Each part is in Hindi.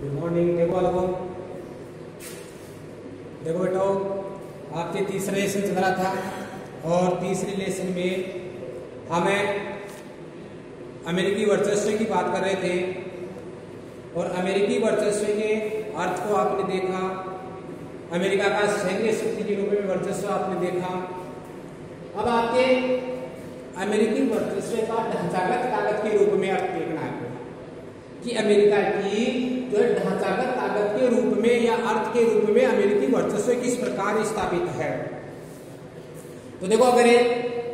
Good morning. देखो देखो बेटा, आपके तीसरा लेसन चल रहा था और तीसरे लेसन में हमें अमेरिकी वर्चस्व की बात कर रहे थे और अमेरिकी वर्चस्व के अर्थ को आपने देखा। अमेरिका का सैन्य शक्ति के रूप में वर्चस्व आपने देखा। अब आपके अमेरिकी वर्चस्व का ढांचागत ताकत के रूप में अर्थ देखना है कि अमेरिका की जो ढांचागत ताकत के रूप में या अर्थ के रूप में अमेरिकी वर्चस्व किस प्रकार स्थापित है। तो देखो, अगर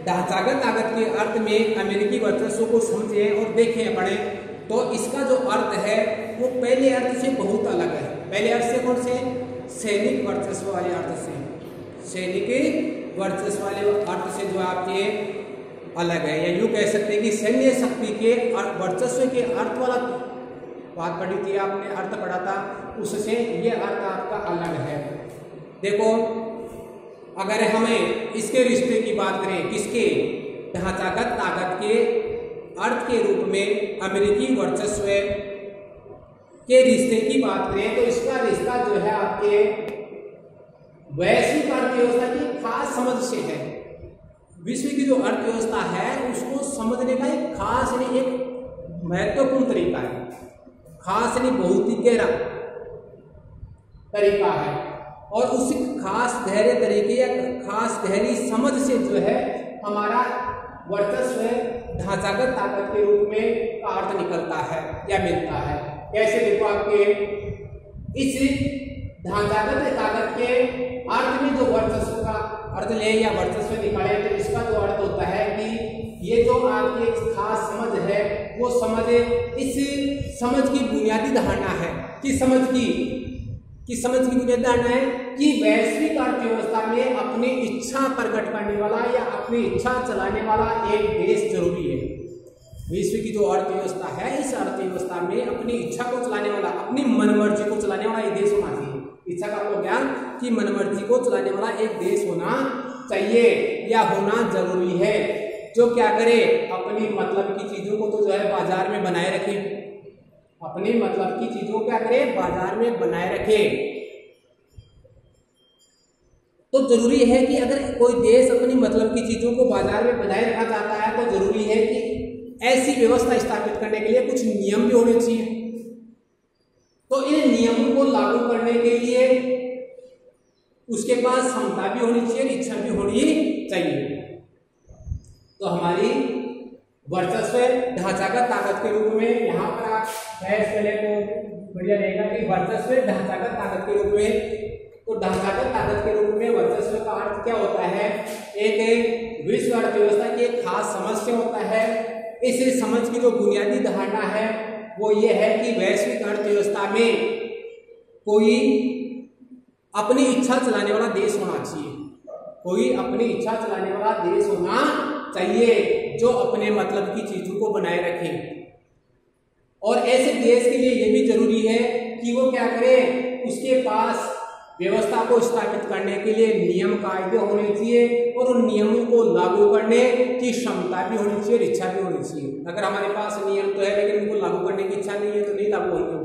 ढांचागत ताकत के अर्थ में अमेरिकी वर्चस्व को समझें और देखें पढ़ें तो इसका जो अर्थ है वो पहले अर्थ से बहुत अलग है। पहले अर्थ से कौन से? सैनिक वर्चस्व वाले अर्थ से, सैनिक वर्चस्व वाले अर्थ से जो आपके अलग है, या यूं कह सकते हैं कि सैन्य शक्ति के वर्चस्व के अर्थ वाला बात पढ़ी थी आपने, अर्थ पढ़ा था, उससे ये अर्थ आपका अलग है। देखो, अगर हमें इसके रिश्ते की बात करें, किसके? ढांचागत ताकत के अर्थ के रूप में अमेरिकी वर्चस्व के रिश्ते की बात करें तो इसका रिश्ता जो है आपके वैश्विक अर्थव्यवस्था की खास समझ से है। विश्व की जो अर्थव्यवस्था है उसको समझने का एक खास नहीं, एक महत्वपूर्ण तरीका है, खास नहीं, बहुत ही गहरा तरीका है। और उस खास गहरे तरीके या खास गहरी समझ से जो है हमारा वर्चस्व ढांचागत ताकत के रूप में का अर्थ निकलता है या मिलता है। कैसे? देखो, आपके इस ढांचागत ताकत के अर्थ में जो वर्चस्व का अर्थ ले या वर्चस्व निकाले तो इसका जो अर्थ होता है कि ये जो आपकी खास समझ है वो समझ, इस समझ की बुनियादी धारणा है कि समझ की बुनियादी धारणा है कि वैश्विक अर्थव्यवस्था में अपनी इच्छा प्रकट करने वाला या अपनी इच्छा चलाने वाला एक देश जरूरी है। विश्व की जो अर्थव्यवस्था है, इस अर्थव्यवस्था में अपनी इच्छा को चलाने वाला, अपनी मनमर्जी को चलाने वाला एक देश होना चाहिए। इच्छा का आपको ज्ञान कि मनमर्जी को चलाने वाला एक देश होना चाहिए या होना जरूरी है, जो क्या करे, अपनी मतलब की चीजों को तो जो है बाजार में बनाए रखे, अपनी मतलब की चीजों को क्या करे, बाजार में बनाए रखे। तो जरूरी है कि अगर कोई देश अपनी मतलब की चीजों को बाजार में बनाए रखना चाहता है तो जरूरी है कि ऐसी व्यवस्था स्थापित करने के लिए कुछ नियम भी होने चाहिए। तो इन नियमों को लागू करने के लिए उसके पास क्षमता भी होनी चाहिए, इच्छा भी होनी चाहिए। तो हमारी वर्चस्व ढांचागत ताकत के रूप में यहाँ पर आप बहस पहले तो बढ़िया रहेगा कि वर्चस्व ढांचागत ताकत के रूप में, तो ढांचागत ताकत के रूप में वर्चस्व का अर्थ क्या होता है? एक विश्व अर्थव्यवस्था की एक खास समझ से होता है। इस समझ की जो बुनियादी धारणा है वो ये है कि वैश्विक अर्थव्यवस्था में कोई अपनी इच्छा चलाने वाला देश होना चाहिए, कोई अपनी इच्छा चलाने वाला देश होना चाहिए जो अपने मतलब की चीजों को बनाए रखे। और ऐसे देश के लिए यह भी जरूरी है कि वो क्या करे, उसके पास व्यवस्था को स्थापित करने के लिए नियम कायदे होने चाहिए और उन नियमों को लागू करने की क्षमता भी होनी चाहिए और इच्छा भी होनी चाहिए। अगर हमारे पास नियम तो है लेकिन उनको लागू करने की इच्छा नहीं है तो नहीं लागू होंगे,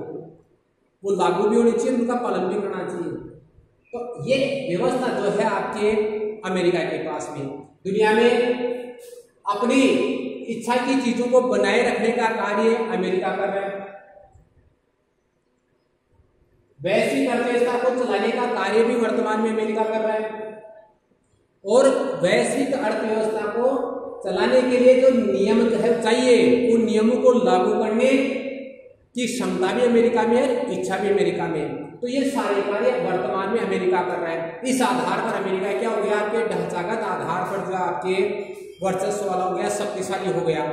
वो लागू भी होनी चाहिए, उनका पालन भी करना चाहिए। तो ये व्यवस्था जो है आपके अमेरिका के पास में, दुनिया में अपनी इच्छा की चीजों को बनाए रखने का कार्य अमेरिका कर रहा है। वैश्विक अर्थव्यवस्था को चलाने का कार्य भी वर्तमान में अमेरिका कर रहा है और वैश्विक अर्थव्यवस्था को चलाने के लिए जो नियम चाहिए उन नियमों को लागू करने की क्षमता भी अमेरिका में है, इच्छा भी अमेरिका में है। तो ये सारे कार्य वर्तमान में अमेरिका कर रहा है। इस आधार पर अमेरिका क्या हो गया, आपके ढांचागत आधार पर जो आपके वर्चस्व वाला हो गया, शक्तिशाली हो गया।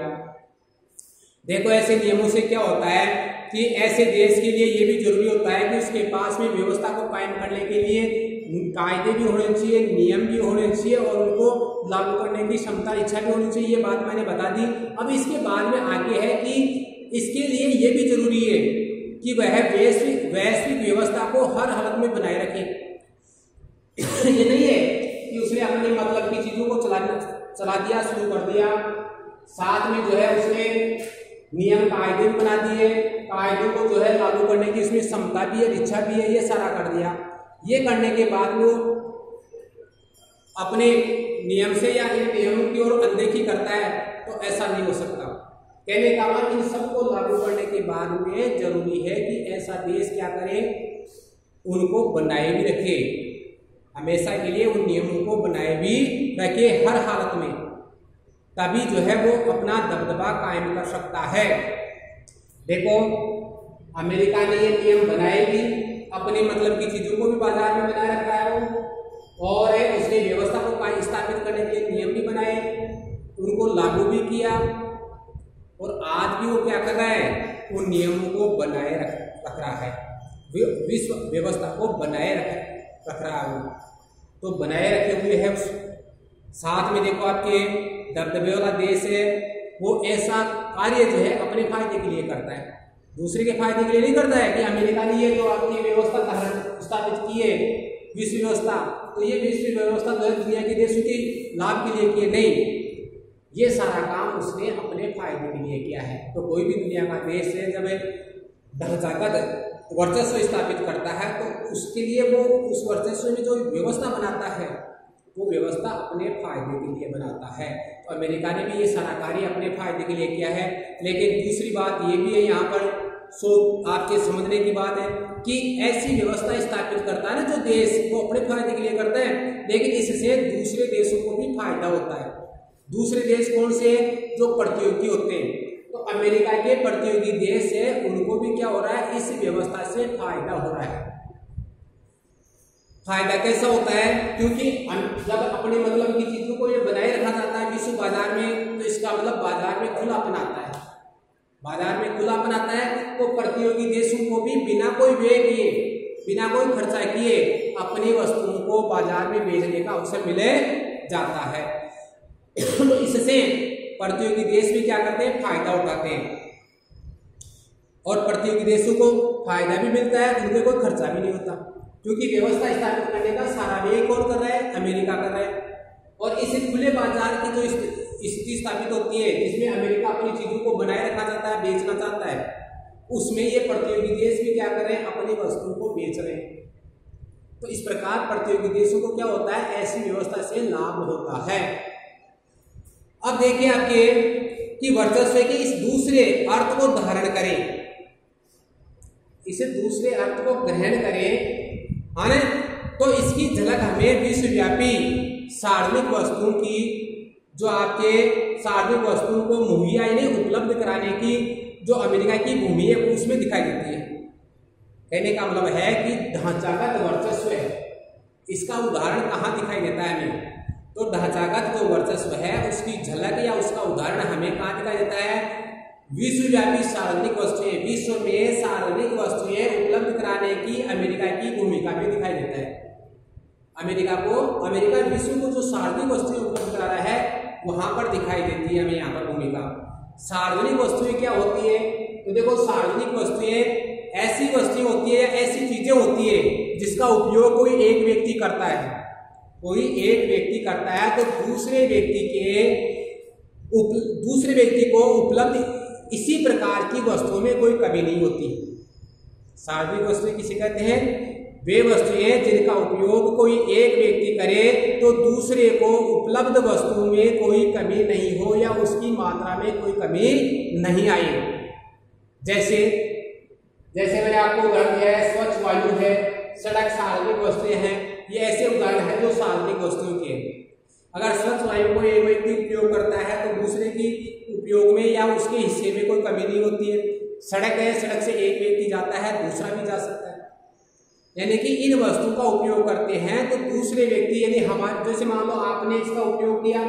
देखो, ऐसे नियमों से क्या होता है कि ऐसे देश के लिए ये भी जरूरी होता है कि उसके पास में व्यवस्था को कायम करने के लिए कायदे भी होने चाहिए, नियम भी होने चाहिए और उनको लागू करने की क्षमता, इच्छा भी होनी चाहिए। ये बात मैंने बता दी। अब इसके बाद में आगे है कि इसके लिए ये भी जरूरी है कि वह वैश्विक व्यवस्था को हर हालत में बनाए रखे। ये नहीं है कि उसने अपने मतलब की चीजों को चला दिया, शुरू कर दिया, साथ में जो है उसने नियम कायदे भी बना दिए, कायदों को जो है लागू करने की उसमें क्षमता भी है, इच्छा भी है, ये सारा कर दिया। ये करने के बाद वो अपने नियम से या इन नियमों की ओर अनदेखी करता है, तो ऐसा नहीं हो सकता। कहने का मतलब इन सबको लागू करने के बाद में जरूरी है कि ऐसा देश क्या करे, उनको बनाए भी रखे, हमेशा के लिए उन नियमों को बनाए भी रखे हर हालत में, तभी जो है वो अपना दबदबा कायम कर सकता है। देखो अमेरिका ने ये नियम बनाए भी, अपने मतलब की चीजों को भी बाजार में बनाए रखा है वो, और उसने व्यवस्था को स्थापित करने के लिए नियम भी बनाए, उनको लागू भी किया, और आज भी वो क्या कर रहा है, उन नियमों को बनाए रख रहा है, विश्व व्यवस्था को बनाए रख रहा है वो। तो बनाए रखे हुए है। साथ में देखो आपके दबदबे वाला देश है, वो ऐसा कार्य जो है अपने फायदे के लिए करता है, दूसरे के फायदे के लिए नहीं करता है कि अमेरिका ने ये जो आपकी व्यवस्था स्थापित की है विश्व व्यवस्था, तो ये विश्व व्यवस्था जो है दुनिया के देशों के लाभ के लिए किए, नहीं, ये सारा काम उसने अपने फायदे के लिए किया है। तो कोई भी दुनिया का देश है जब ढांचागत वर्चस्व स्थापित करता है, तो उसके लिए वो उस वर्चस्व में जो व्यवस्था बनाता है, वो व्यवस्था अपने फायदे के लिए बनाता है। तो अमेरिका ने भी ये सारा कार्य अपने फायदे के लिए किया है। लेकिन दूसरी बात ये भी है यहाँ पर, आपके समझने की बात है कि ऐसी व्यवस्था स्थापित करता है ना जो देश, वो अपने फायदे के लिए करता है, लेकिन इससे दूसरे देशों को भी फायदा होता है। दूसरे देश कौन से, जो प्रतियोगी होते हैं, तो अमेरिका के प्रतियोगी देश है, उनको भी क्या हो रहा है, इस व्यवस्था से फायदा हो रहा है। फायदा कैसा होता है, क्योंकि जब अपने मतलब की चीजों को ये बनाए रखा जाता है विश्व बाजार में, तो इसका मतलब बाजार में खुलापन आता है, बाजार में खुलापन आता है, तो प्रतियोगी देशों को भी बिना कोई व्यय किए, बिना कोई खर्चा किए अपनी वस्तुओं को बाजार में बेचने का अवसर मिले जाता है। तो इससे प्रतियोगी देश भी क्या करते हैं, फायदा उठाते हैं, और प्रतियोगी देशों को फायदा भी मिलता है, उनके कोई खर्चा भी नहीं होता, क्योंकि व्यवस्था स्थापित करने का सारा व्यय कौन कर रहा है, अमेरिका कर रहा है। और इस खुले बाजार की जो स्थिति स्थापित होती है, जिसमें अमेरिका अपनी चीजों को बनाए रखना चाहता है, बेचना चाहता है, उसमें ये प्रतियोगी देश भी क्या कर रहे हैं, अपनी वस्तुओं को बेच रहे हैं। तो इस प्रकार प्रतियोगी देशों को क्या होता है, ऐसी व्यवस्था से लाभ होता है। अब देखिए आपके कि वर्चस्व के इस दूसरे अर्थ को धारण करें, इसे दूसरे अर्थ को ग्रहण करें, है, तो इसकी झलक हमें विश्वव्यापी सार्वजनिक वस्तुओं की, जो आपके सार्वजनिक वस्तुओं को मुहैया यानी उपलब्ध कराने की जो अमेरिका की भूमि है, उसमें दिखाई देती है। कहने का मतलब है कि ढांचागत वर्चस्व है, इसका उदाहरण कहाँ दिखाई देता है हमें, तो ढांचागत जो वर्चस्व है उसकी झलक या उसका उदाहरण हमें कहाँ दिखाई देता है, विश्वव्यापी सार्वजनिक वस्तुएं, विश्व में सार्वजनिक वस्तुएं उपलब्ध कराने की अमेरिका की भूमिका में दिखाई देता है। अमेरिका विश्व को जो सार्वजनिक वस्तुएं उपलब्ध करा रहा है, वहां पर दिखाई देती है हमें यहाँ पर भूमिका। सार्वजनिक वस्तुएं क्या होती है, तो देखो सार्वजनिक वस्तुएं ऐसी वस्तुएं होती है या ऐसी चीजें होती है जिसका उपयोग कोई एक व्यक्ति करता है, कोई एक व्यक्ति करता है, तो दूसरे व्यक्ति को उपलब्ध इसी प्रकार की वस्तुओं में कोई कमी नहीं होती। सार्वजनिक वस्तुएं किसे कहते हैं, वे वस्तुएं जिनका उपयोग कोई एक व्यक्ति करे तो दूसरे को उपलब्ध वस्तुओं में कोई कमी नहीं हो या उसकी मात्रा में कोई कमी नहीं आए। जैसे मैंने आपको उदाहरण दिया है, स्वच्छ वायु है, सड़क सार्वजनिक वस्तुएं हैं, ये ऐसे उदाहरण हैं जो सार्वजनिक वस्तुओं के। अगर स्वच्छ वायु को एक व्यक्ति उपयोग करता है तो दूसरे की उपयोग में या उसके हिस्से में कोई कमी नहीं होती है। सड़क है, सड़क से एक व्यक्ति जाता है, दूसरा भी जा सकता है। यानी कि इन वस्तुओं का उपयोग करते हैं तो दूसरे व्यक्ति, यानी हमारे, जैसे मान लो आपने इसका उपयोग किया,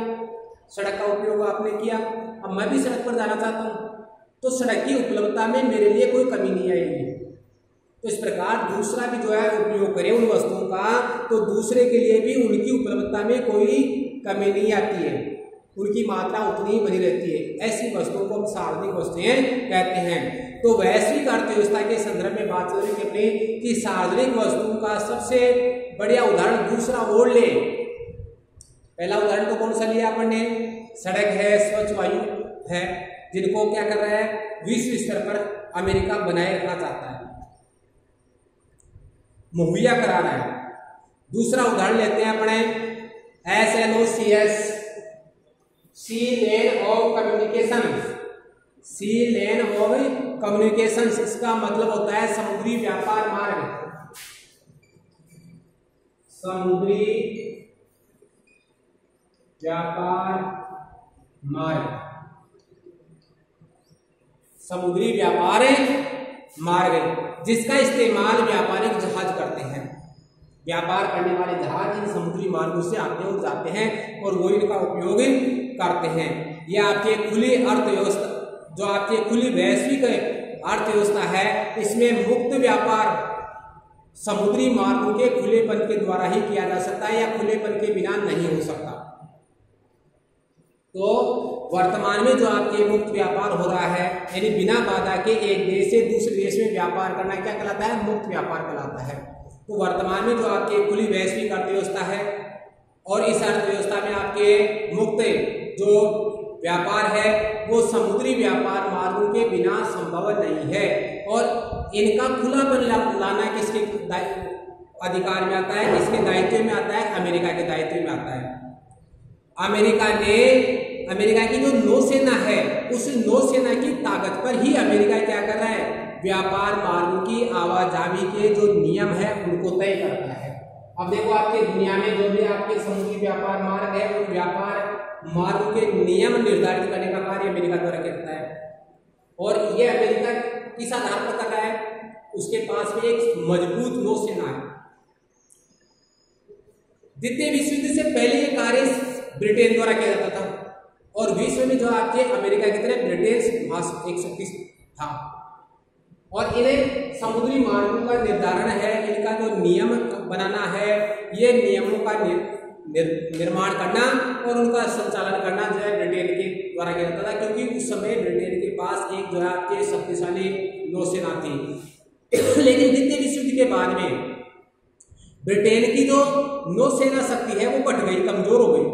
सड़क का उपयोग आपने किया, अब मैं भी सड़क पर जाना चाहता हूँ, तो सड़क की उपलब्धता में मेरे लिए कोई कमी नहीं आएगी। तो इस प्रकार दूसरा भी जो है उपयोग करे उन वस्तुओं का, तो दूसरे के लिए भी उनकी उपलब्धता में कोई कमी नहीं आती है, उनकी मात्रा उतनी ही बनी रहती है। ऐसी वस्तुओं को हम सार्वजनिक वस्तुएं कहते हैं। तो वैश्विक अर्थव्यवस्था के संदर्भ में बात करें कि अपने कि सार्वजनिक वस्तुओं का सबसे बढ़िया उदाहरण दूसरा और ले। पहला उदाहरण तो कौन सा लिया अपन ने, सड़क है, स्वच्छ वायु है, जिनको क्या कर रहा है, विश्व स्तर पर अमेरिका बनाए रखना चाहता है, मुहैया करा रहा है। दूसरा उदाहरण लेते हैं अपने SLOCS, sea lane of communication. Sea lane of communication, इसका मतलब होता है समुद्री व्यापार मार्ग। समुद्री व्यापार मार्ग, समुद्री व्यापार मार्ग जिसका इस्तेमाल व्यापारिक जहाज करते हैं। व्यापार करने वाले जहाज इन समुद्री मार्गों से आते और जाते हैं और वो इनका उपयोग करते हैं। यह आपकी खुली अर्थव्यवस्था, जो आपकी खुली वैश्विक अर्थव्यवस्था है, इसमें मुक्त व्यापार समुद्री मार्गों के खुलेपन के द्वारा ही किया जा सकता है या खुलेपन के बिना नहीं हो सकता। तो वर्तमान में जो आपके मुक्त व्यापार हो रहा है, यानी बिना बाधा के एक देश से दूसरे देश में व्यापार करना क्या कहलाता है, मुक्त व्यापार कहलाता है। तो वर्तमान में जो आपकी खुली वैश्विक अर्थव्यवस्था है और इस अर्थव्यवस्था में आपके मुक्त जो व्यापार है वो समुद्री व्यापार मार्गों के बिना संभव नहीं है। और इनका खुलापन लाना किसके अधिकार में आता है, किसके दायित्व में आता है, अमेरिका के दायित्व में आता है। अमेरिका की जो नौसेना है, उस नौसेना की ताकत पर ही अमेरिका क्या कर रहा है, व्यापार मार्गों की आवाजाही के जो नियम है उनको तय करता है। अब देखो आपके दुनिया में जो भी आपके समुद्री व्यापार मार्ग है, उन व्यापार मार्गों के नियम निर्धारित करने का कार्य अमेरिका द्वारा करता है। और ये अमेरिका किस आधार पर कर रहा है, उसके पास में एक मजबूत नौसेना है। द्वितीय विश्व युद्ध से पहले ये कार्य ब्रिटेन द्वारा किया जाता था और विश्व में जो आपके अमेरिका की तरह ब्रिटेन एक शक्ति था। और इन्हें समुद्री मार्गों का निर्धारण है, इनका जो नियम बनाना है, ये नियमों का निर्माण करना और उनका संचालन करना जो है ब्रिटेन के द्वारा किया जाता था, क्योंकि उस समय ब्रिटेन के पास एक जो है आपके शक्तिशाली नौसेना थी। लेकिन द्वितीय विश्व युद्ध के बाद में ब्रिटेन की जो नौसेना शक्ति है वो बढ़ गई, कमजोर हो गई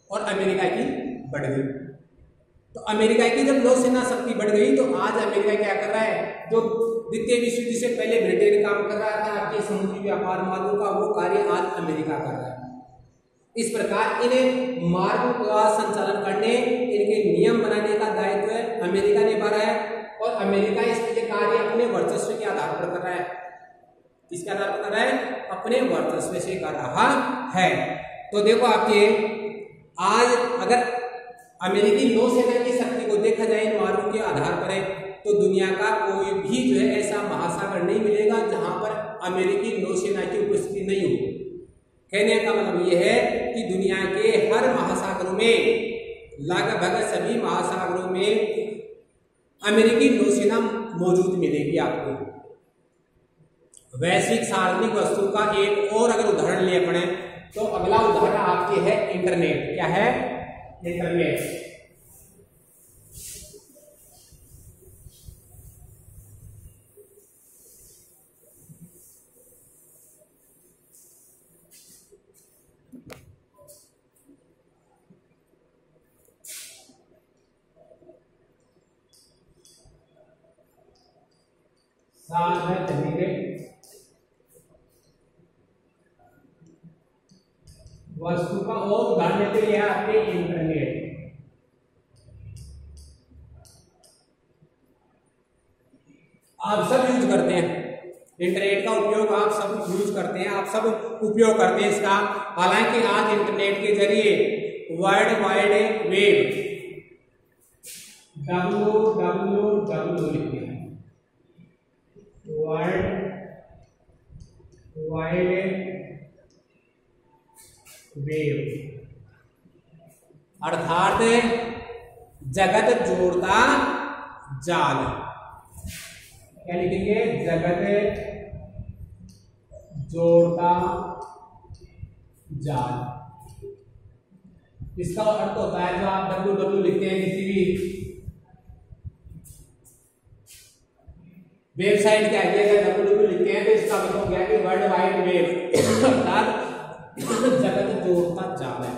और अमेरिका की बढ़ गई। तो अमेरिका की जब नौसेना शक्ति बढ़ गई तो आज अमेरिका क्या कर रहा है, जो द्वितीय विश्व युद्ध से पहले ब्रिटेन काम कर रहा था आपके समुद्री व्यापार मार्गों का, वो कार्य आज अमेरिका कर रहा है। इस प्रकार इन्हें मार्गों का संचालन करने, इनके नियम बनाने का दायित्व अमेरिका निभा रहा है और अमेरिका इसके कार्य अपने वर्चस्व के आधार पर कर रहा है। किसके आधार पर कर रहा है, अपने वर्चस्व से कर रहा है। तो देखो आपके आज अगर अमेरिकी नौसेना की शक्ति को देखा जाए इन मार्गों के आधार पर है, तो दुनिया का कोई भी जो है ऐसा महासागर नहीं मिलेगा जहां पर अमेरिकी नौसेना की उपस्थिति नहीं हो। कहने का मतलब यह है कि दुनिया के हर महासागरों में, लगभग सभी महासागरों में अमेरिकी नौसेना मौजूद मिलेगी आपको। वैश्विक सार्वजनिक वस्तु का एक और अगर उदाहरण ले अपने, तो अगला उदाहरण आपके है इंटरनेट। क्या है, इंटरनेट। वस्तु का और उदाहरण देते हैं आपके इंटरनेट। आप सब यूज करते हैं इंटरनेट का उपयोग, आप सब यूज करते हैं, आप सब उपयोग करते हैं इसका। हालांकि आज इंटरनेट के जरिए वर्ल्ड वाइड वेब www लिखते हैं, वर्ल्ड वाइड वेव, अर्थात जगत जोड़ता जाल। क्या लिखेंगे, जगत जोड़ता जाल। इसका अर्थ होता है, जो आप www लिखते हैं किसी भी वेबसाइट के आगे अगर www लिखते हैं तो इसका मतलब हो गया कि वर्ल्ड वाइड वेब, अर्थात जगत जोड़ता जाल है,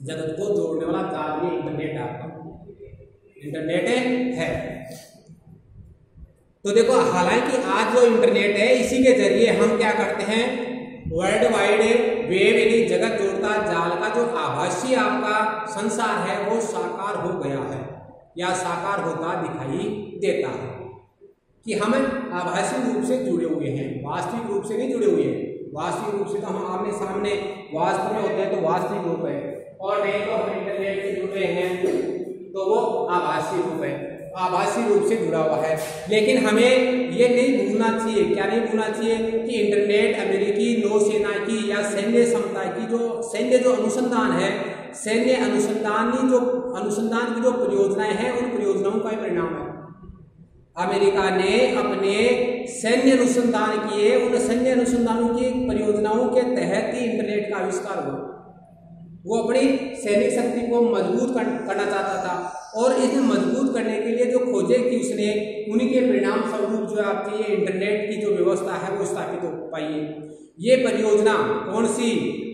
जगत को जोड़ने वाला जाल ये इंटरनेट आपका। इंटरनेट है। तो देखो, हालांकि आज जो इंटरनेट है इसी के जरिए हम क्या करते हैं, वर्ल्ड वाइड वेब यानी जगत जोड़ता जाल का जो आभासी आपका संसार है वो साकार हो गया है या साकार होता दिखाई देता है कि हम आभासी रूप से जुड़े हुए हैं, वास्तविक रूप से नहीं जुड़े हुए हैं। वास्तविक रूप से तो हम आमने सामने वास्तव में होते हैं तो वास्तविक रूप है, और नहीं तो हम इंटरनेट से जुड़ रहे हैं तो वो आभासी रूप है, आभासी रूप से जुड़ा हुआ है। लेकिन हमें ये नहीं भूलना चाहिए, क्या नहीं भूलना चाहिए कि इंटरनेट अमेरिकी नौसेना की या सैन्य क्षमता की जो अनुसंधान है, सैन्य अनुसंधान की जो परियोजनाएं हैं उन परियोजनाओं का ही परिणाम है। अमेरिका ने अपने सैन्य अनुसंधान किए, उन सैन्य अनुसंधानों की परियोजनाओं के तहत ही इंटरनेट का आविष्कार हुआ। वो अपनी सैनिक शक्ति को मजबूत करना चाहता था, और इसे मजबूत करने के लिए जो खोजें की उसने, उन्हीं के परिणाम स्वरूप जो आपकी ये इंटरनेट की जो व्यवस्था है वो स्थापित हो पाई है। ये परियोजना कौन सी,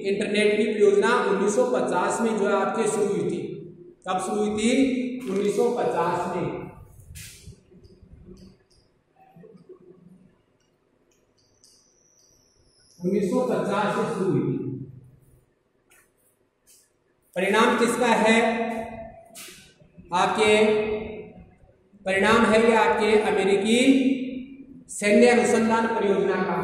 इंटरनेट की परियोजना 1950 में जो है आपके शुरू हुई थी। कब शुरू हुई थी? 1950 में। 1950 से शुरू हुई थी। परिणाम किसका है? आपके परिणाम है ये आपके अमेरिकी सैन्य अनुसंधान परियोजना का।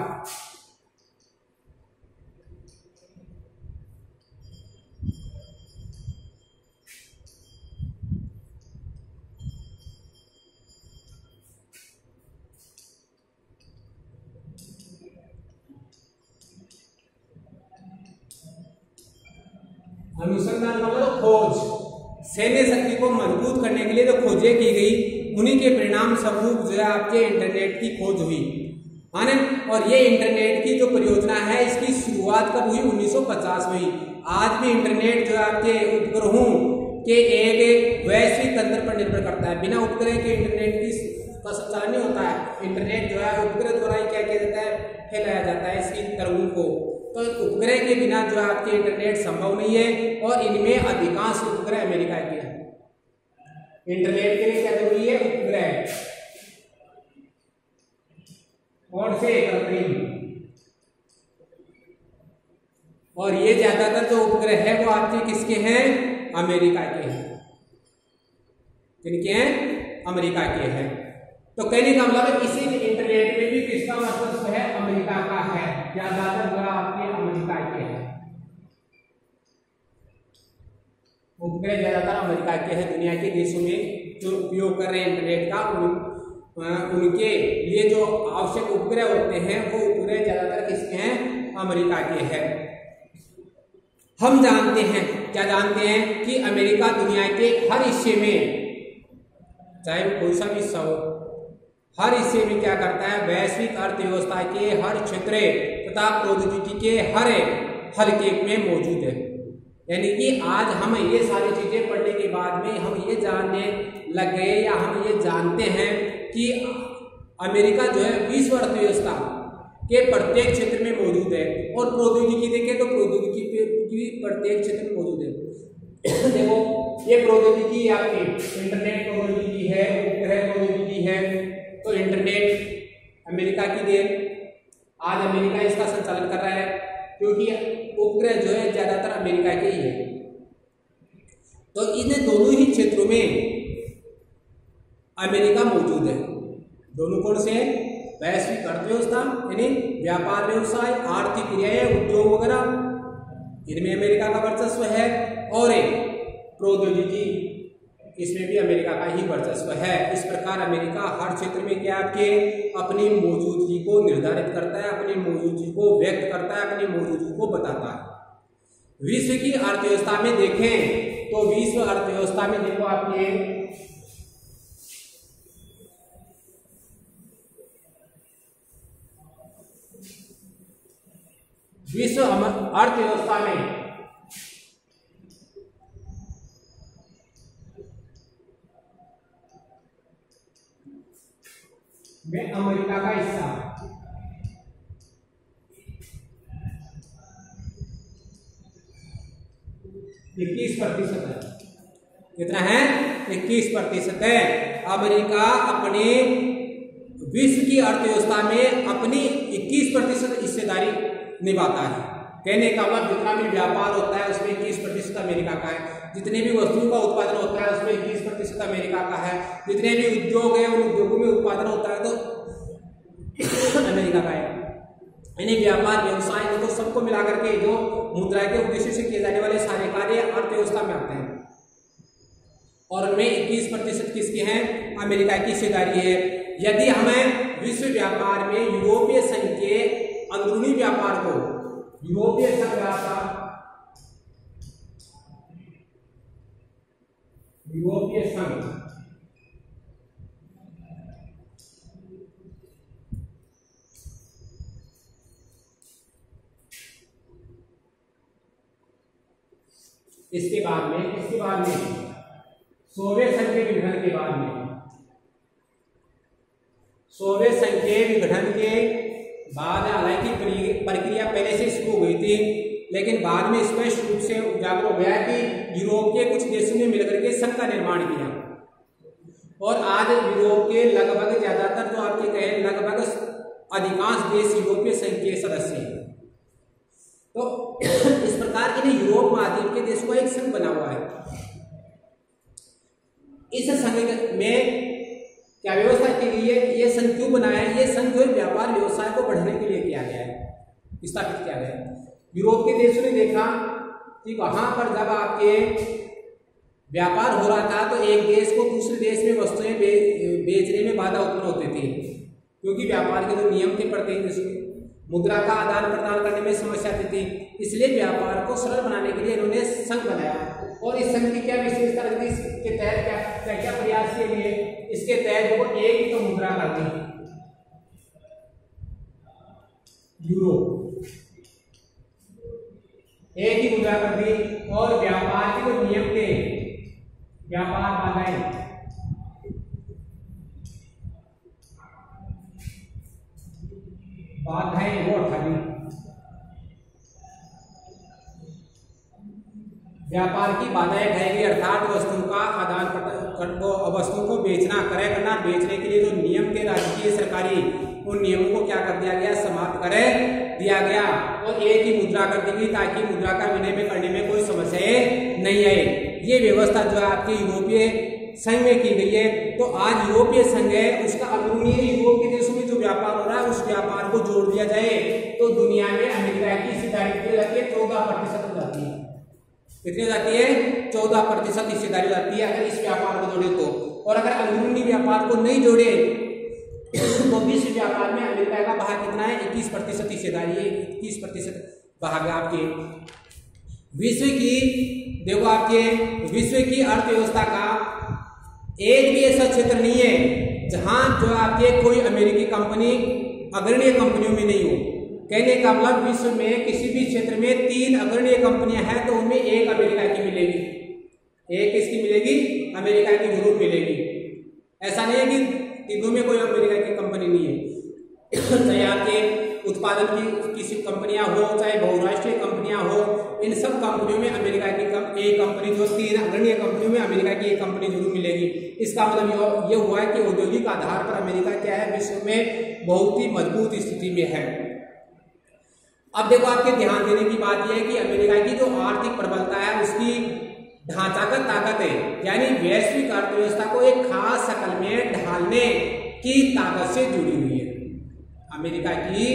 अनुसंधान मतलब खोज, सैन्य शक्ति को मजबूत करने के लिए जो खोजें की गई उन्हीं के परिणाम स्वरूप जो है आपके इंटरनेट की खोज हुई, है ना। और ये इंटरनेट की जो परियोजना है इसकी शुरुआत कब हुई? 1950 में हुई। आज भी इंटरनेट जो है आपके उपग्रहों के एक वैश्विक तंत्र पर निर्भर करता है। बिना उपग्रह के इंटरनेट का संचालन नहीं होता है। इंटरनेट जो है उपग्रह द्वारा ही क्या किया जाता है, फैलाया जाता है इसकी तरंगों को। तो उपग्रह के बिना जो है आपके इंटरनेट संभव नहीं है, और इनमें अधिकांश उपग्रह अमेरिका के हैं। इंटरनेट के लिए क्या जरूरी है? उपग्रह। कौन से? कृत्रिम। और ये ज्यादातर जो उपग्रह है वो आपके किसके हैं? अमेरिका के हैं। किनके हैं? अमेरिका के हैं। तो कहने का मतलब इसी इंटरनेट में भी किसका वर्चस्व है? अमेरिका का है। ज्यादातर जो आपके अमेरिका के हैं, उपग्रह ज्यादातर अमेरिका के हैं। दुनिया के देशों में जो उपयोग कर रहे हैं इंटरनेट का, उनके लिए जो आवश्यक उपग्रह होते हैं वो उपग्रह ज्यादातर किसके हैं? अमेरिका के हैं। हम जानते हैं, क्या जानते हैं कि अमेरिका दुनिया के हर हिस्से में, चाहे वो कोई सा भी हिस्सा हो, हर हिस्से में क्या करता है? वैश्विक अर्थव्यवस्था के हर क्षेत्र तथा प्रौद्योगिकी के हर हलके में मौजूद है। यानी कि आज हम ये सारी चीजें पढ़ने के बाद में हम ये जानने लग गए, या हम ये जानते हैं कि अमेरिका जो है विश्व अर्थव्यवस्था के प्रत्येक क्षेत्र में मौजूद है। और प्रौद्योगिकी देखें तो प्रौद्योगिकी भी प्रत्येक क्षेत्र में मौजूद है। देखो, ये प्रौद्योगिकी आपकी इंटरनेट प्रौद्योगिकी है, उपग्रह प्रौद्योगिकी है। तो इंटरनेट अमेरिका की देन, आज अमेरिका इसका संचालन कर रहा है, क्योंकि उपग्रह जो है ज्यादातर अमेरिका के ही है। तो इन दोनों ही क्षेत्रों में अमेरिका मौजूद है। दोनों कौन से हैं? वैश्विक अर्थव्यवस्था यानी व्यापार व्यवसाय, आर्थिक क्रियाएं, उद्योग वगैरह, इनमें अमेरिका का वर्चस्व है। और प्रौद्योगिकी, इसमें भी अमेरिका का ही वर्चस्व है। इस प्रकार अमेरिका हर क्षेत्र में क्या आपके अपनी मौजूदगी को निर्धारित करता है, अपनी मौजूदगी को व्यक्त करता है, अपनी मौजूदगी को बताता है। विश्व की अर्थव्यवस्था में देखें तो विश्व अर्थव्यवस्था में देखो आपके विश्व अर्थव्यवस्था में अमेरिका का हिस्सा 21% है। कितना है? 21% है। अमेरिका अपने विश्व की अर्थव्यवस्था में अपनी 21% हिस्सेदारी निभाता है। कहने का मतलब जितना भी व्यापार होता है उसमें 21% अमेरिका का है, जितने भी वस्तुओं का उत्पादन होता है उसमें 21% अमेरिका का है, जितने भी उद्योग है उन उद्योगों में उत्पादन होता है तो अमेरिका का है। यानी व्यापार व्यवसाय तो सबको मिलाकर के जो मुद्रा के उद्देश्य से किए जाने वाले सारे कार्य अर्थव्यवस्था में आते हैं और उनमें 21% किसकी है? अमेरिका की हिस्सेदारी है। यदि हमें विश्व व्यापार में यूरोपीय संघ के अंदरूनी व्यापार को यूरोपीय संघ इसके बाद में सोवियत संघ के विघटन के बाद में सोवियत संघ के विघटन के बाद हालांकि प्रक्रिया पहले से शुरू हुई थी, लेकिन बाद में स्पष्ट रूप से उजागर हो गया कि यूरोप के कुछ देशों ने मिलकर के संघ का निर्माण किया और आज यूरोप के लगभग ज्यादातर जो आपके कहें लगभग अधिकांश देश यूरोपीय संघ के सदस्य हैं। तो इस प्रकार के यूरोप महाद्वीप के देशों का एक संघ बना हुआ है। इस संघ में क्या व्यवस्था की गई है? ये संघ क्यों बनाया है? ये संघ जो व्यापार व्यवसाय को बढ़ाने के लिए किया गया है, स्थापित किया गया है। यूरोप के देशों ने देखा कि वहां पर जब आपके व्यापार हो रहा था तो एक देश को दूसरे देश में वस्तुएं बेचने में बाधा उत्पन्न होती थी, क्योंकि व्यापार के जो नियम थे प्रत्येक देश में मुद्रा का आदान प्रदान करने में समस्या आती थी। इसलिए व्यापार को सरल बनाने के लिए इन्होंने संघ बनाया और इस संघ की क्या विशेषता रखती? इसके तहत क्या प्रयास किए गए? इसके तहत वो एक ही तो मुद्रा करती यूरो, एक ही मुद्रा करती और व्यापार के जो नियम थे, व्यापार बाधाएं वो हटाई। व्यापार की बाधाएं हटाई, अर्थात वस्तुओं का आदान प्रदान, वस्तुओं को बेचना क्रय करना, बेचने के लिए जो नियम थे राजकीय सरकारी, उन नियमों को क्या कर दिया गया? समाप्त कर दिया गया और एक ही मुद्रा कर दी गई ताकि मुद्रा का विनिमय करने में कोई समस्याएं नहीं आए। ये व्यवस्था जो है आपके यूरोपीय संघ में की गई है। तो आज यूरोपीय संघ है, उसका अंदरूनी यूरोप के देशों में जो व्यापार हो रहा है उस व्यापार को जोड़ दिया जाए तो दुनिया में अमेरिका की हिस्सेदारी 14% हो जाती है। कितनी हो जाती है? 14% हिस्सेदारी हो जाती है अगर इस व्यापार को जोड़े तो। और अगर अंदरूनी व्यापार को नहीं जोड़े तो विश्व व्यापार में अमेरिका का भाग कितना है? 21% हिस्सेदारी है। 21% भाग आपके विश्व की, देखो आपके विश्व की अर्थव्यवस्था का एक भी ऐसा क्षेत्र नहीं है जहां जो आपके कोई अमेरिकी कंपनी अग्रणीय कंपनियों में नहीं हो। कहने का मतलब विश्व में किसी भी क्षेत्र में 3 अग्रणीय कंपनियां हैं तो उनमें एक अमेरिका की मिलेगी, एक किसकी मिलेगी? अमेरिका की जरूर मिलेगी। ऐसा नहीं है कि तीनों में कोई अमेरिका की कंपनी नहीं है। चाहे आपके उत्पादन की किसी कंपनियां हो, चाहे बहुराष्ट्रीय कंपनियां हो, इन सब कंपनियों में अमेरिका की एक कंपनी, जो 3 अग्रणीय कंपनियों में अमेरिका की एक कंपनी जरूर मिलेगी। इसका मतलब ये हुआ है कि औद्योगिक आधार पर अमेरिका क्या है? विश्व में बहुत ही मजबूत स्थिति में है। अब देखो आपके ध्यान देने की बात यह है कि अमेरिका की जो आर्थिक प्रबलता है उसकी ढांचागत ताकत है, यानी वैश्विक अर्थव्यवस्था को एक खास शक्ल में ढालने की ताकत से जुड़ी हुई है। अमेरिका की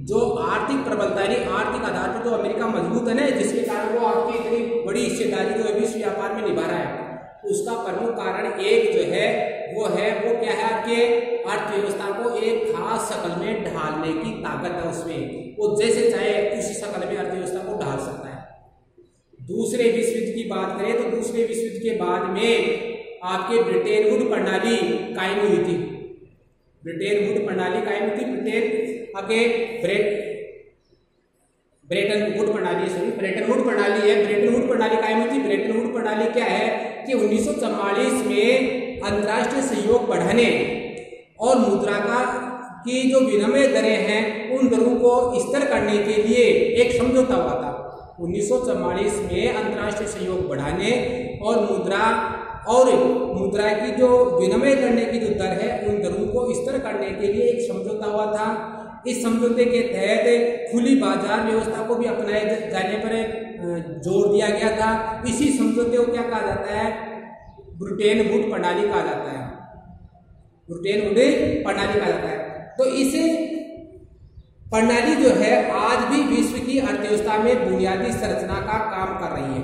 जो आर्थिक प्रबलता है, आर्थिक आधार पर जो अमेरिका मजबूत है ना, जिसके कारण वो आपकी इतनी बड़ी हिस्सेदारी जो विश्व व्यापार में निभा रहा है, उसका प्रमुख कारण एक जो है वो क्या है? आपके अर्थव्यवस्था को एक खास शक्ल में ढालने की ताकत है उसमें। वो जैसे चाहे उसी शक्ल में अर्थव्यवस्था को ढाल सकता है। दूसरे विश्व युद्ध की बात करें तो दूसरे विश्व युद्ध के बाद में आपके ब्रिटेन वुड प्रणाली कायम हुई थी। ब्रिटेन वुड प्रणाली कायम हुई थी। ब्रिटेन आपके ब्रेटन वुड प्रणाली है। ब्रेटन वुड प्रणाली कायम हुई थी। ब्रेटन वुड प्रणाली क्या है कि 1944 में अंतर्राष्ट्रीय सहयोग बढ़ाने और मुद्रा की जो विनिमय दरें हैं उन दरों को स्थिर करने के लिए एक समझौता हुआ था। 1944 में अंतर्राष्ट्रीय सहयोग बढ़ाने और मुद्रा और मुद्रा की जो विनिमय करने की जो दर है उन दरों को स्थिर करने के लिए एक समझौता हुआ था। इस समझौते के तहत खुली बाजार व्यवस्था को भी अपनाए जाने पर जोर दिया गया था। इसी समझौते को क्या कहा जाता है? ब्रेटन वुड प्रणाली कहा जाता है। ब्रेटन वुड प्रणाली कहा जाता है। तो इस प्रणाली जो है आज भी विश्व की अर्थव्यवस्था में बुनियादी संरचना का काम कर रही है।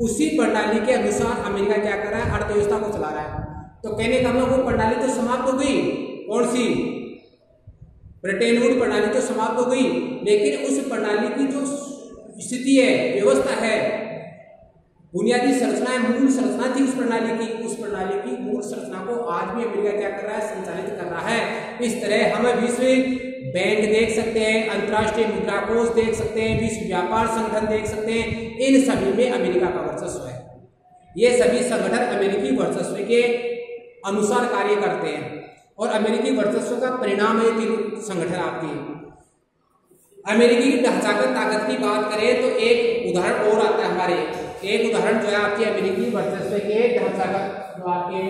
उसी प्रणाली के अनुसार अमेरिका क्या कर रहा है? अर्थव्यवस्था को चला रहा है। तो कहने का मतलब वो प्रणाली तो समाप्त हो गई। कौन सी? ब्रेटन वुड प्रणाली तो समाप्त हो गई, लेकिन उस प्रणाली की जो स्थिति है, व्यवस्था है, बुनियादी संरचना है, मूल संरचना थी उस प्रणाली की मूल संरचना को आज भी अमेरिका क्या कर रहा है? संचालित कर रहा है। इस तरह हम विश्व बैंक देख सकते हैं, अंतर्राष्ट्रीय मुद्रा कोष देख सकते हैं, विश्व व्यापार संगठन देख सकते हैं, इन सभी में अमेरिका का वर्चस्व है। ये सभी संगठन अमेरिकी वर्चस्व के अनुसार कार्य करते हैं और अमेरिकी वर्चस्व का परिणाम है तीन संगठन आपके। अमेरिकी ढांचागत ताकत की बात करें तो एक उदाहरण और आता है हमारे, एक उदाहरण जो है आपके अमेरिकी वर्चस्व के ढांचागत जो आपके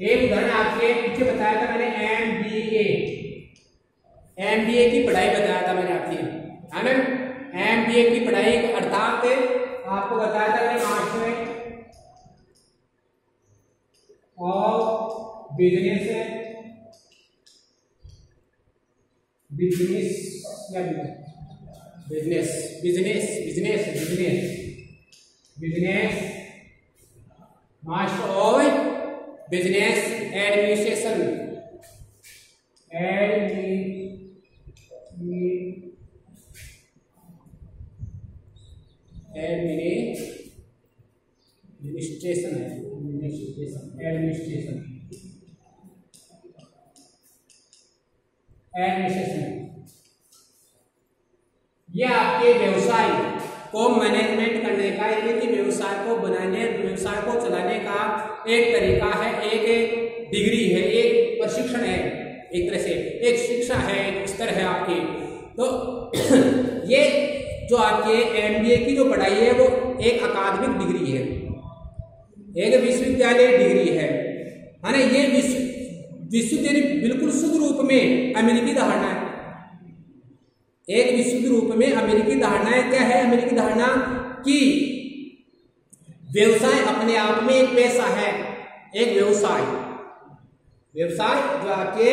एक उदाहरण आपके पीछे बताया था मैंने, एमबीए की पढ़ाई बताया था मैंने आपकी, है ना। एमबीए की पढ़ाई अर्थात आपको बताया था मैंने master of business master of business administration ये आपके व्यवसाय को मैनेजमेंट करने का, यानी कि व्यवसाय को बनाने, व्यवसाय को चलाने का एक तरीका है, एक डिग्री है, एक प्रशिक्षण है, एक तरह से एक शिक्षा है, एक स्तर है आपकी। तो ये जो आपके एमबीए की जो पढ़ाई है वो एक अकादमिक डिग्री है, एक विश्वविद्यालय डिग्री है ना। ये विश्वविद्यालय बिल्कुल शुद्ध रूप में अमेरिकी धारणा है। एक विशुद्ध रूप में अमेरिकी धारणा क्या है? अमेरिकी धारणा कि व्यवसाय अपने आप में एक पैसा है, एक व्यवसाय जो आपके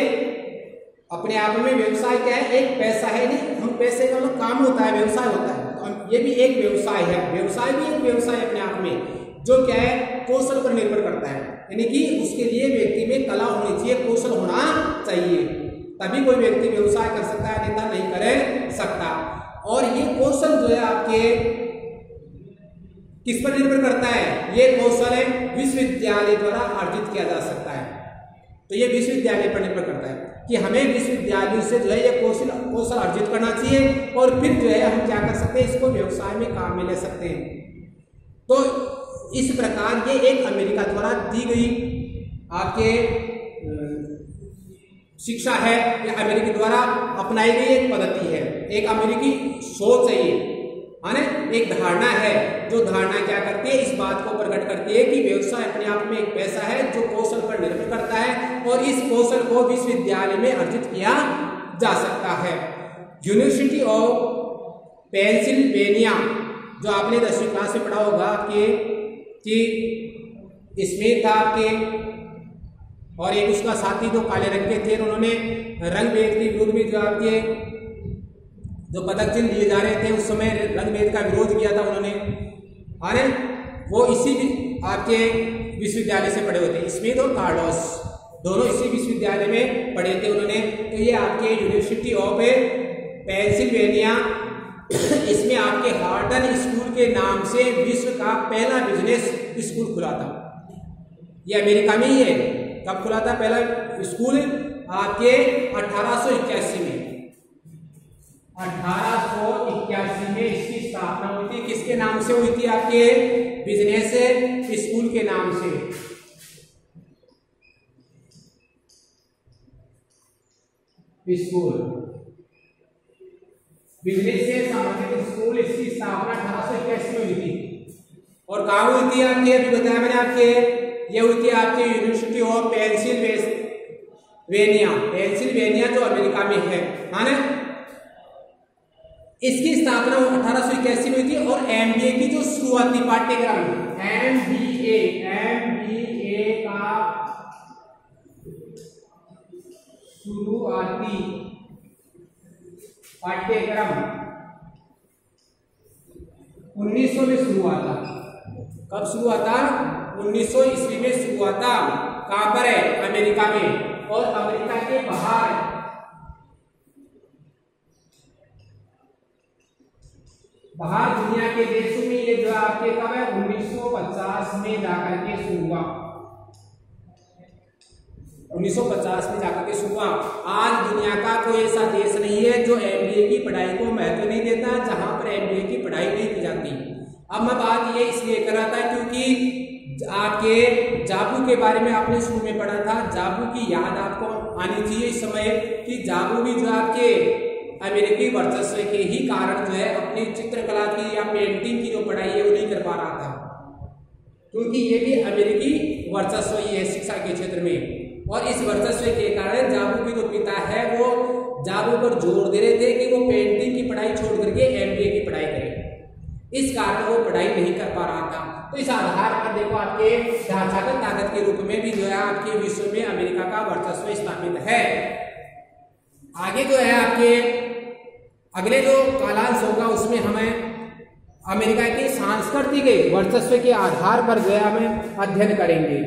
अपने आप में व्यवसाय क्या है? एक पैसा है। नहीं, हम पैसे का मतलब काम होता है, व्यवसाय होता है, तो ये भी एक व्यवसाय है। व्यवसाय भी एक व्यवसाय अपने आप में, जो क्या है? कौशल पर निर्भर करता है, यानी कि उसके लिए व्यक्ति में कला होनी चाहिए, कौशल होना चाहिए, तभी कोई व्यक्ति व्यवसाय कर सकता है, अन्यथा नहीं कर सकता। और ये कौशल जो है आपके किस पर निर्भर करता है? ये कौशल है विश्वविद्यालय द्वारा अर्जित किया जा सकता है। तो ये विश्वविद्यालय पर निर्भर करता है कि हमें विश्वविद्यालय से जो है ये कौशल अर्जित करना चाहिए, और फिर जो है हम क्या कर सकते हैं? इसको व्यवसाय में काम में ले सकते हैं। तो इस प्रकार ये एक अमेरिका द्वारा दी गई आपके शिक्षा है, या अमेरिकी द्वारा अपनाई गई एक पद्धति है, एक अमेरिकी सोच है, ये है ना, एक धारणा है, जो धारणा क्या करती है? इस बात को प्रकट करती है कि व्यवसाय अपने आप में एक पैसा है जो कौशल पर निर्भर करता है, और इस कौशल को विश्वविद्यालय में अर्जित किया जा सकता है। यूनिवर्सिटी ऑफ पेंसिल्वेनिया, जो आपने 10वीं क्लास में पढ़ा होगा कि स्मिथ था आपके, और एक उसका साथी जो काले रंग के थे, उन्होंने रंग भेद के विरोध में जो आपके जो पदक चिन्ह दिए जा रहे थे उस समय रंग भेद का विरोध किया था उन्होंने, अरे वो इसी आपके विश्वविद्यालय से पढ़े हुए थे। स्मिथ और कार्लोस दोनों इसी विश्वविद्यालय में पढ़े थे उन्होंने। तो ये आपके यूनिवर्सिटी ऑफ पेंसिल्वेनिया, इसमें आपके हार्टन स्कूल के नाम से विश्व का पहला बिजनेस स्कूल खुला था। ये अमेरिका में ही है। कब खुला था पहला स्कूल? आपके 1881 में, 1881 में इसकी स्थापना हुई थी। किसके नाम से हुई थी? आपके बिजनेस स्कूल के नाम से। स्कूल बिजनेस से संबंधित स्कूल, इसकी स्थापना 1881 में हुई थी। और कहाँ हुई थी? आपके अभी बताया मैंने आपके, ये हुई थी आपके यूनिवर्सिटी ऑफ पेंसिल्वेनिया जो अमेरिका में है ना। इसकी स्थापना 1881 में हुई थी। और एमबीए की जो शुरुआती पाठ्यक्रम, एमबीए का शुरुआती पाठ्यक्रम 1900 में शुरू हुआ था। कब शुरू हुआ था? 1900 ईस्वी में शुरू हुआ था। कहां पर है? अमेरिका में। और अमेरिका के बाहर दुनिया के देशों में ये जो आपके कब है? 1950 में जाकर के शुरू हुआ। 1950 में जाकर के शुरू हुआ। आज दुनिया का कोई ऐसा देश नहीं है जो एमबीए की पढ़ाई को महत्व नहीं देता, जहां पर एमबीए की पढ़ाई नहीं की जाती। अब मैं बात ये इसलिए कर रहा था क्योंकि आपके जाबू के बारे में आपने शुरू में पढ़ा था। जाबू की याद आपको आनी चाहिए इस समय कि जाबू भी जो आपके अमेरिकी वर्चस्व के ही कारण जो है अपनी चित्रकला की या पेंटिंग की जो पढ़ाई है वो नहीं कर पा रहा था, क्योंकि ये भी अमेरिकी वर्चस्व ही है शिक्षा के क्षेत्र में। और इस वर्चस्व के कारण जाबू के जो पिता है वो जाबू पर जोर दे रहे थे कि वो पेंटिंग की पढ़ाई छोड़ करके एमबीए की पढ़ाई करे। इस कारण वो पढ़ाई नहीं कर पा रहा था। तो इस आधार पर देखो आपके ढांचागत ताकत के रूप में भी जो है आपके विश्व में अमेरिका का वर्चस्व स्थापित है। आगे जो है आपके अगले जो कालांश होगा उसमें हमें अमेरिका के सांस्कृतिक वर्चस्व के आधार पर जो है हमें अध्ययन करेंगे।